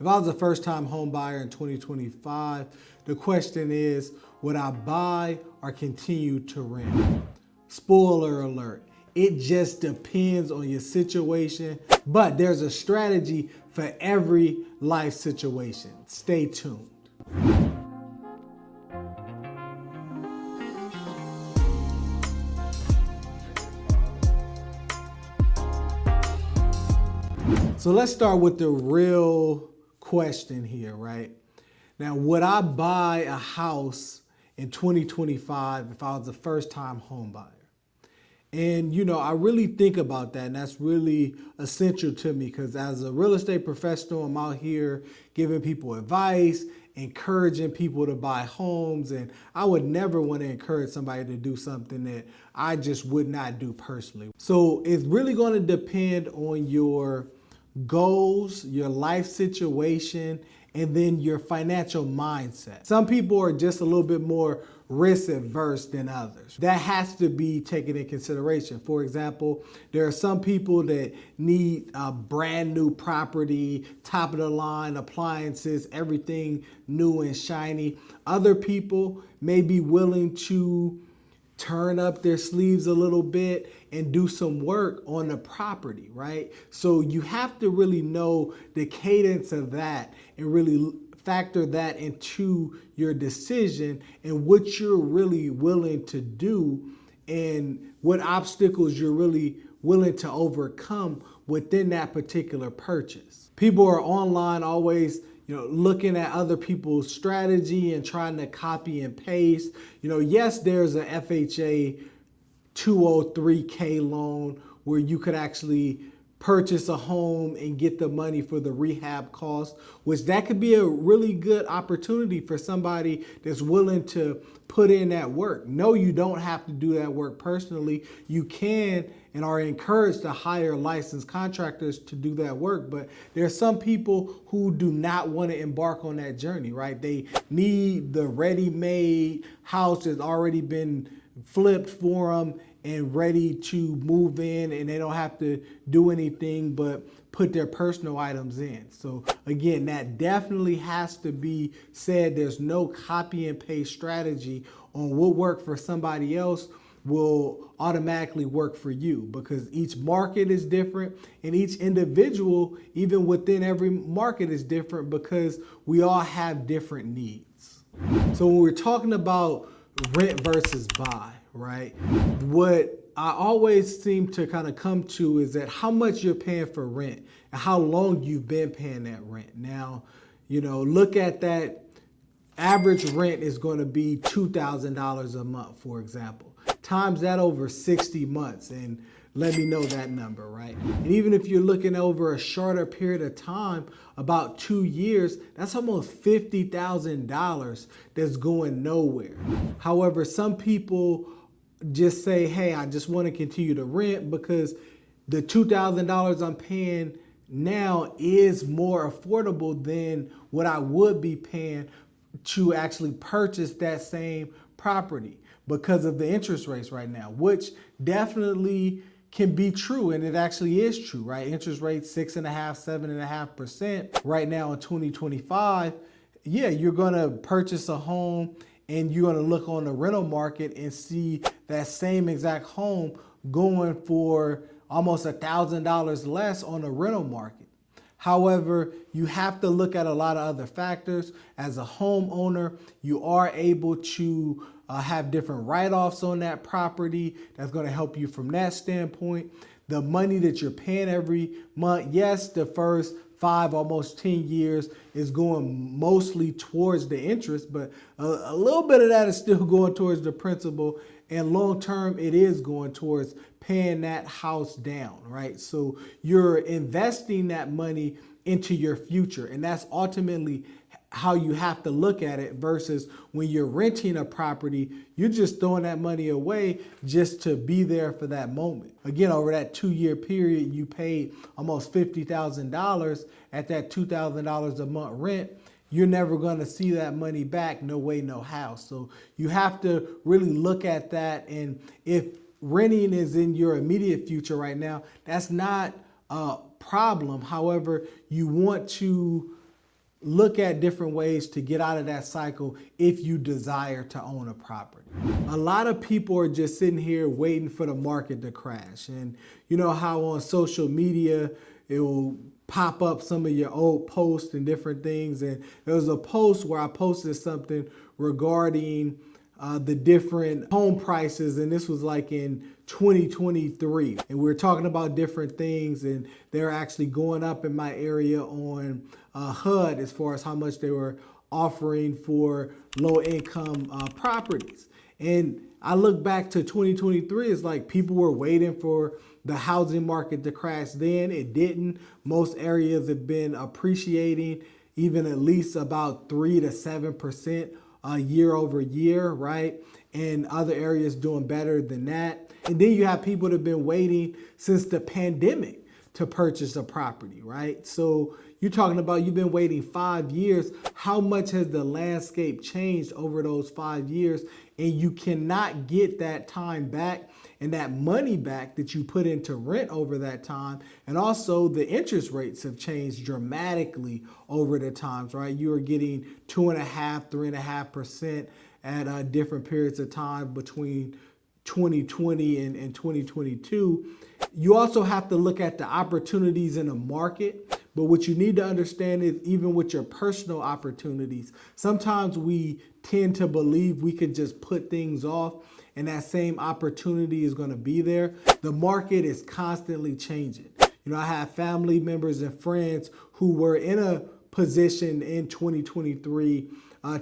If I was a first-time home buyer in 2025, the question is, would I buy or continue to rent? Spoiler alert, it just depends on your situation, but there's a strategy for every life situation. Stay tuned. So let's start with the real question here, right? Now, would I buy a house in 2025 if I was a first-time home buyer? And, I really think about that, and that's really essential to me because as a real estate professional, I'm out here giving people advice, encouraging people to buy homes, and I would never want to encourage somebody to do something that I just would not do personally. So it's really going to depend on your goals, your life situation, and then your financial mindset. Some people are just a little bit more risk averse than others. That has to be taken in consideration. For example, there are some people that need a brand new property, top of the line appliances, everything new and shiny. Other people may be willing to turn up their sleeves a little bit and do some work on the property, right? So you have to really know the cadence of that and really factor that into your decision and what you're really willing to do and what obstacles you're really willing to overcome within that particular purchase. People are online always looking at other people's strategy and trying to copy and paste. Yes, there's an FHA 203K loan where you could actually purchase a home and get the money for the rehab cost, which that could be a really good opportunity for somebody that's willing to put in that work. No, you don't have to do that work personally. You can and are encouraged to hire licensed contractors to do that work. But there are some people who do not want to embark on that journey, right? They need the ready-made house that's already been flipped for them and ready to move in, and they don't have to do anything but put their personal items in. So again, that definitely has to be said. There's no copy and paste strategy on what worked for somebody else will automatically work for you, because each market is different and each individual, even within every market, is different because we all have different needs. So when we're talking about rent versus buy, right? What I always seem to kind of come to is that how much you're paying for rent and how long you've been paying that rent. Now, look at that average rent is going to be $2,000 a month, for example. Times that over 60 months and let me know that number, right? And even if you're looking over a shorter period of time, about 2 years, that's almost $50,000 that's going nowhere. However, some people just say, hey, I just want to continue to rent because the $2,000 I'm paying now is more affordable than what I would be paying to actually purchase that same property because of the interest rates right now, which definitely can be true, and it actually is true, right? Interest rates 6.5%, 7.5% right now in 2025. Yeah, you're gonna purchase a home and you're gonna look on the rental market and see that same exact home going for almost $1,000 less on the rental market. However, you have to look at a lot of other factors. As a homeowner, you are able to have different write-offs on that property. That's going to help you from that standpoint. The money that you're paying every month, yes, the first 5, almost 10 years is going mostly towards the interest, but a little bit of that is still going towards the principal, and long term it is going towards paying that house down, right? So you're investing that money into your future, and that's ultimately how you have to look at it versus when you're renting a property, you're just throwing that money away just to be there for that moment. Again, over that 2-year period, you paid almost $50,000 at that $2,000 a month rent. You're never going to see that money back, no way, no how. So you have to really look at that. And if renting is in your immediate future right now, that's not a problem. However, you want to look at different ways to get out of that cycle if you desire to own a property. A lot of people are just sitting here waiting for the market to crash. And you know how on social media, it will pop up some of your old posts and different things. And there was a post where I posted something regarding the different home prices, and this was like in 2023, and we were talking about different things, and they're actually going up in my area on HUD as far as how much they were offering for low income properties. And I look back to 2023, it's like people were waiting for the housing market to crash then. It didn't. Most areas have been appreciating even at least about 3 to 7% year over year, right? And other areas doing better than that. And then you have people that have been waiting since the pandemic to purchase a property, right? So you're talking about you've been waiting 5 years. How much has the landscape changed over those 5 years? And you cannot get that time back and that money back that you put into rent over that time. And also the interest rates have changed dramatically over the times, right? You are getting 2.5%, 3.5% at different periods of time between 2020 and 2022. You also have to look at the opportunities in the market. But what you need to understand is even with your personal opportunities, sometimes we tend to believe we could just put things off and that same opportunity is going to be there. The market is constantly changing. You know, I have family members and friends who were in a position in 2023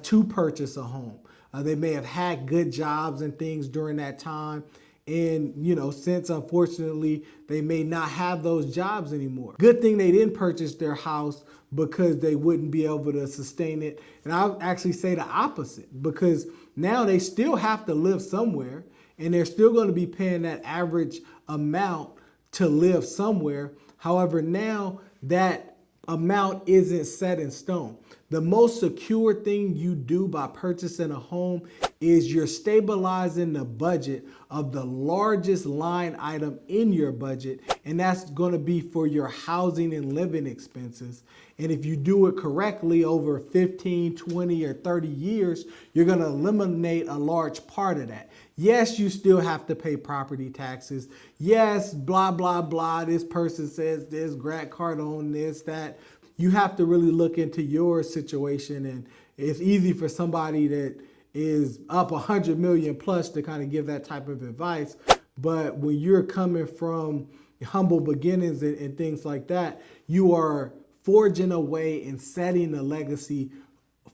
to purchase a home. They may have had good jobs and things during that time. And, you know, since unfortunately they may not have those jobs anymore. Good thing they didn't purchase their house because they wouldn't be able to sustain it. And I'll actually say the opposite, because now they still have to live somewhere and they're still going to be paying that average amount to live somewhere. However, now that amount isn't set in stone. The most secure thing you do by purchasing a home is you're stabilizing the budget of the largest line item in your budget, and that's going to be for your housing and living expenses. And if you do it correctly over 15, 20, or 30 years, you're going to eliminate a large part of that. Yes, you still have to pay property taxes. Yes, blah, blah, blah. This person says this, Grant Cardone, this, that. You have to really look into your situation, and it's easy for somebody that is up 100 million plus to kind of give that type of advice. But when you're coming from humble beginnings and things like that, you are forging a way and setting a legacy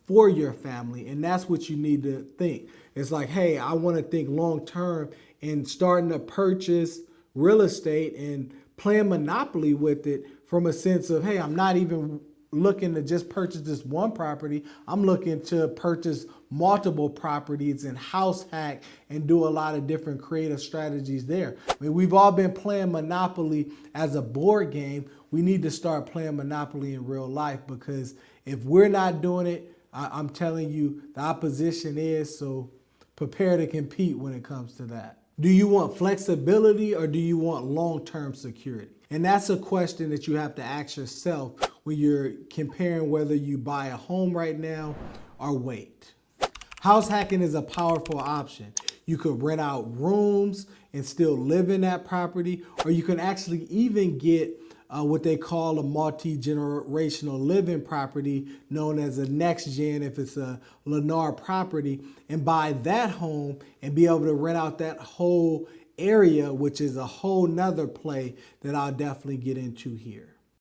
for your family. And that's what you need to think. It's like, hey, I want to think long term and starting to purchase real estate and playing monopoly with it from a sense of, hey, I'm not even looking to just purchase this one property. I'm looking to purchase multiple properties and house hack and do a lot of different creative strategies there. I mean, we've all been playing Monopoly as a board game. We need to start playing Monopoly in real life, because if we're not doing it, I'm telling you, the opposition is, so prepare to compete when it comes to that. Do you want flexibility or do you want long-term security? And that's a question that you have to ask yourself when you're comparing whether you buy a home right now or wait. House hacking is a powerful option. You could rent out rooms and still live in that property, or you can actually even get what they call a multi-generational living property, known as a next gen if it's a Lennar property, and buy that home and be able to rent out that whole area, which is a whole nother play that I'll definitely get into here.